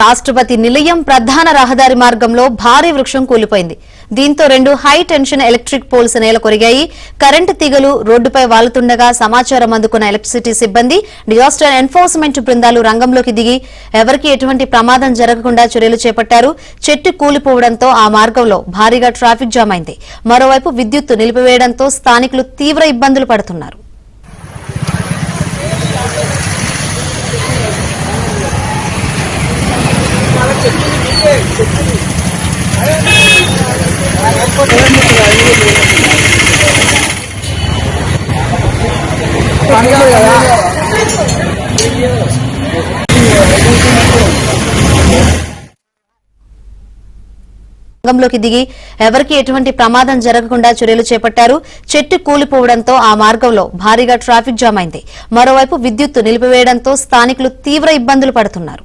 రాష్ట్రపతి నిలయం ప్రధాన రహదారి మార్గంలో భారీ వృక్షం కూలిపోయింది. దీంతో 2 హై టెన్షన్ ఎలక్ట్రిక్ పోల్స్ నేల కొరిగాయి. కరెంటు తీగలు రోడ్డుపై వాలుతుండగా సమాచారం అందుకున్న ఎలక్ట్రిసిటీ సిబ్బంది, డిజాస్టర్ ఎన్ఫోర్స్మెంట్ బృందాలు రంగంలోకి దిగి ఎవరికీ ఎటువంటి ప్రమాదం జరగకుండా చర్యలు చేపట్టారు. చెట్టు కూలిపోవడంతో ఆ మార్గంలో భారీగా ట్రాఫిక్ జామ్ అయింది. మరోవైపు విద్యుత్తు నిలిపివేయడంతో స్థానికులు తీవ్ర ఇబ్బందులు పడుతున్నారు. రంగంలోకి దిగి ఎవరికీ ఎటువంటి ప్రమాదం జరగకుండా చర్యలు చేపట్టారు. చెట్టు కూలిపోవడంతో ఆ మార్గంలో భారీగా ట్రాఫిక్ జామ్ అయింది. మరోవైపు విద్యుత్తు నిలిపివేయడంతో స్థానికులు తీవ్ర ఇబ్బందులు పడుతున్నారు.